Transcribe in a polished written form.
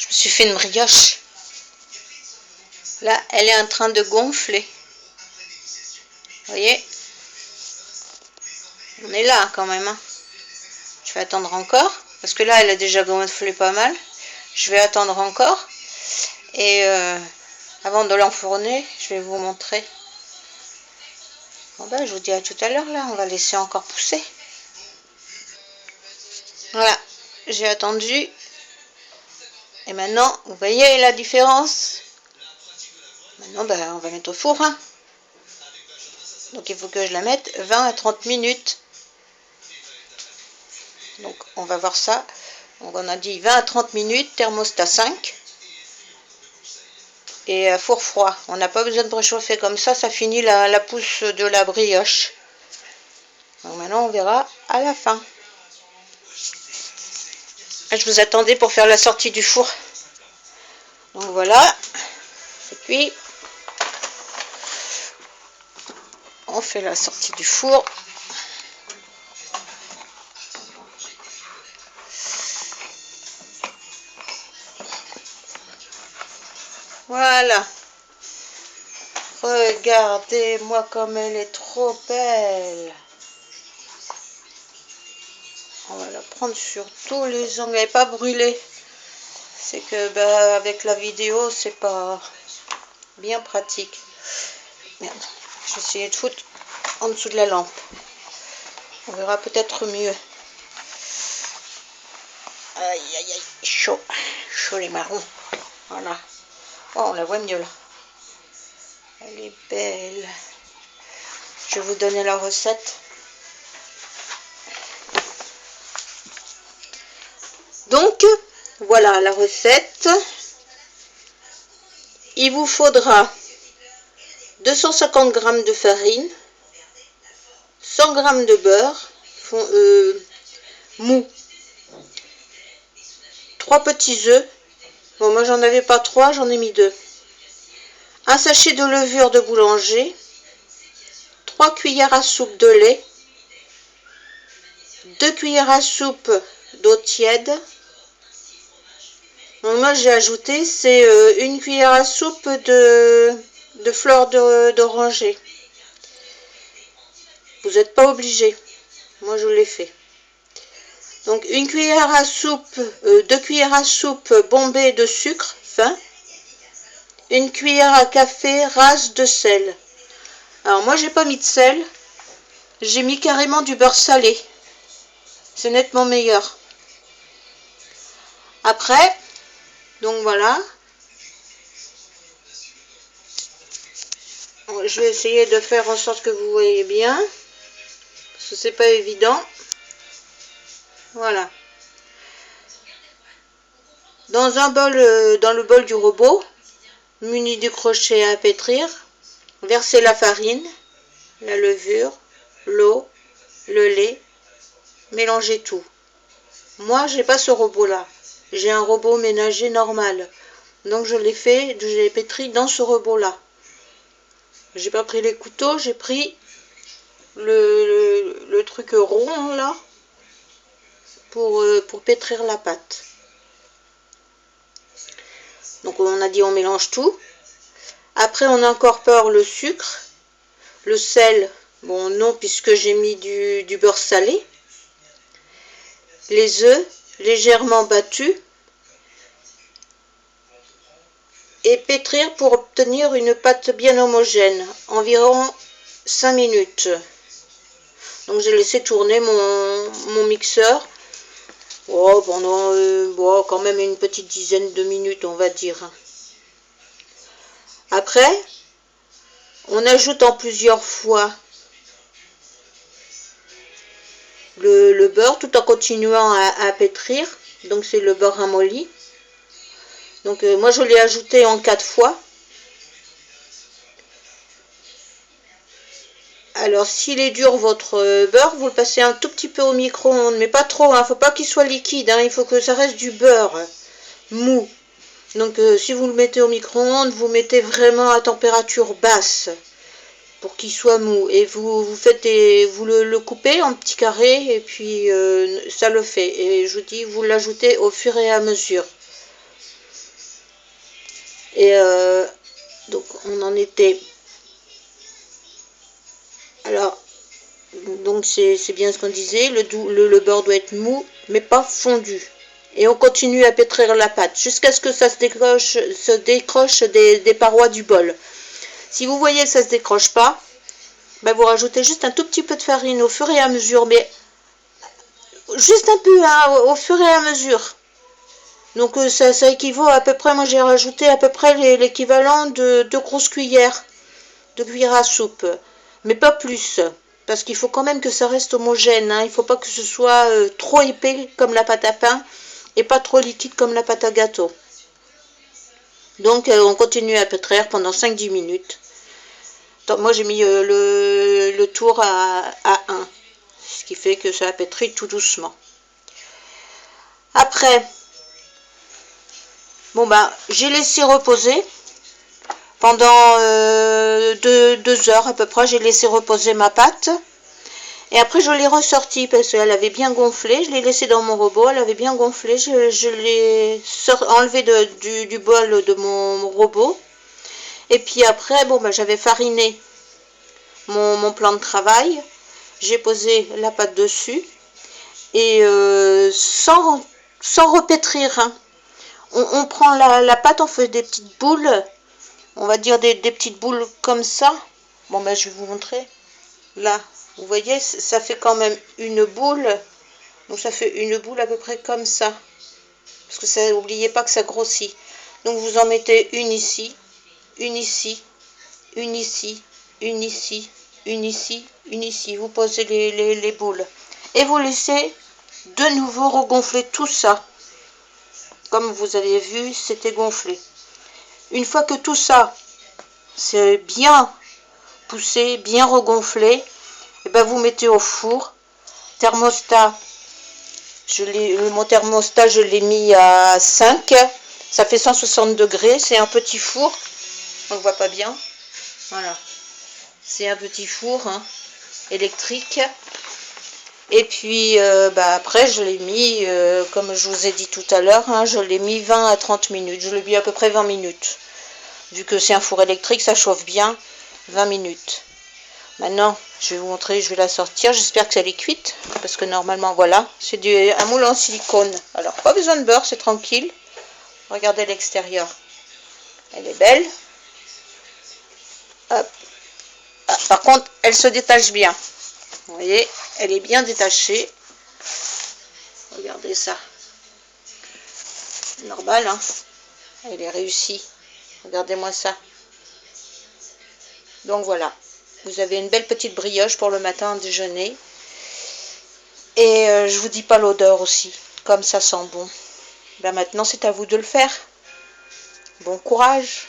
me suis fait une brioche. Là, elle est en train de gonfler. Vous voyez? On est là quand même. Hein. Je vais attendre encore. Parce que là, elle a déjà gonflé pas mal. Je vais attendre encore. Et avant de l'enfourner, je vais vous montrer. Bon ben, je vous dis à tout à l'heure là. On va laisser encore pousser. Voilà. J'ai attendu. Et maintenant, vous voyez la différence? Maintenant, ben, on va mettre au four. Hein. Donc, il faut que je la mette 20 à 30 minutes. Donc, on va voir ça. Donc, on a dit 20 à 30 minutes, thermostat 5. Et four froid. On n'a pas besoin de préchauffer comme ça. Ça finit la pousse de la brioche. Donc, maintenant, on verra à la fin. Je vous attendais pour faire la sortie du four. Donc, voilà. Et puis, on fait la sortie du four. Voilà. Regardez-moi comme elle est trop belle. On va la prendre sur tous les angles. Elle n'est pas brûlée. C'est que bah, avec la vidéo, c'est pas bien pratique. Merde. Je vais essayer de foutre en dessous de la lampe. On verra peut-être mieux. Aïe, aïe, aïe. Chaud. Chaud les marrons. Voilà. Oh, on la voit mieux là. Elle est belle. Je vais vous donner la recette. Donc, voilà la recette. Il vous faudra 250 g de farine, 100 g de beurre mou, 3 petits œufs. Bon, moi j'en avais pas 3, j'en ai mis 2. Un sachet de levure de boulanger, 3 cuillères à soupe de lait, 2 cuillères à soupe d'eau tiède. Donc moi j'ai ajouté, c'est 1 cuillère à soupe de fleur d'oranger. Vous n'êtes pas obligé. Moi je l'ai fait. Donc 1 cuillère à soupe, 2 cuillères à soupe bombées de sucre fin. 1 cuillère à café rase de sel. Alors moi j'ai pas mis de sel, j'ai mis carrément du beurre salé. C'est nettement meilleur. Après, donc voilà. Je vais essayer de faire en sorte que vous voyez bien. Parce que c'est pas évident. Voilà. Dans un bol, dans le bol du robot, muni du crochet à pétrir, versez la farine, la levure, l'eau, le lait, mélangez tout. Moi, j'ai pas ce robot-là. J'ai un robot ménager normal. Donc je l'ai pétri dans ce robot-là. J'ai pas pris les couteaux, j'ai pris le truc rond là pour pétrir la pâte. Donc on a dit on mélange tout. Après on incorpore le sucre, le sel, bon non puisque j'ai mis du beurre salé, les œufs légèrement battus et pétrir pour obtenir une pâte bien homogène, environ 5 minutes. Donc j'ai laissé tourner mon mixeur pendant quand même une petite dizaine de minutes, on va dire. Après, on ajoute en plusieurs fois le beurre tout en continuant à pétrir. Donc c'est le beurre ramolli. Donc moi je l'ai ajouté en 4 fois. Alors s'il est dur votre beurre, vous le passez un tout petit peu au micro-ondes, mais pas trop, hein, faut pas qu'il soit liquide, hein, il faut que ça reste du beurre mou. Donc si vous le mettez au micro-ondes, vous mettez vraiment à température basse pour qu'il soit mou. Et vous le coupez en petits carrés et puis ça le fait. Et je vous dis, vous l'ajoutez au fur et à mesure. Et donc on en était... Alors, donc c'est bien ce qu'on disait, le beurre doit être mou, mais pas fondu. Et on continue à pétrir la pâte jusqu'à ce que ça se décroche des parois du bol. Si vous voyez que ça ne se décroche pas, ben vous rajoutez juste un tout petit peu de farine au fur et à mesure, mais juste un peu, hein, au fur et à mesure. Donc ça équivaut à peu près, moi j'ai rajouté à peu près l'équivalent de 2 grosses cuillères de cuillère à soupe, mais pas plus, parce qu'il faut quand même que ça reste homogène, hein. Il ne faut pas que ce soit trop épais comme la pâte à pain et pas trop liquide comme la pâte à gâteau. Donc on continue à pétrir pendant 5-10 minutes. Donc, moi j'ai mis le tour à 1, ce qui fait que ça a pétri tout doucement. Après, bon bah j'ai laissé reposer pendant 2 heures à peu près, j'ai laissé reposer ma pâte. Et après je l'ai ressortie parce qu'elle avait bien gonflé, je l'ai laissée dans mon robot, elle avait bien gonflé, je l'ai enlevée du bol de mon robot. Et puis après, bon bah j'avais fariné mon plan de travail, j'ai posé la pâte dessus et sans repétrir, hein. On prend la pâte, on fait des petites boules, on va dire des petites boules comme ça. Bon ben je vais vous montrer. Là, vous voyez, ça fait quand même une boule. Donc ça fait une boule à peu près comme ça. Parce que ça, n'oubliez pas que ça grossit. Donc vous en mettez une ici, une ici, une ici, une ici, une ici, une ici. Vous posez les boules. Et vous laissez de nouveau regonfler tout ça. Comme vous avez vu, c'était gonflé. Une fois que tout ça c'est bien poussé, bien regonflé, et ben vous mettez au four. Thermostat, mon thermostat je l'ai mis à 5, ça fait 160 degrés, c'est un petit four, on ne voit pas bien, voilà, c'est un petit four, hein, électrique. Et puis après je l'ai mis, comme je vous ai dit tout à l'heure, hein, je l'ai mis 20 à 30 minutes, je l'ai mis à peu près 20 minutes. Vu que c'est un four électrique, ça chauffe bien, 20 minutes. Maintenant, je vais vous montrer, je vais la sortir, j'espère qu'elle est cuite, parce que normalement, voilà, c'est un moule en silicone. Alors, pas besoin de beurre, c'est tranquille. Regardez l'extérieur, elle est belle. Hop. Ah, par contre, elle se détache bien. Vous voyez, elle est bien détachée. Regardez ça. Normal, hein. Elle est réussie. Regardez-moi ça. Donc voilà. Vous avez une belle petite brioche pour le matin au déjeuner. Et je vous dis pas l'odeur aussi. Comme ça sent bon. Ben maintenant, c'est à vous de le faire. Bon courage.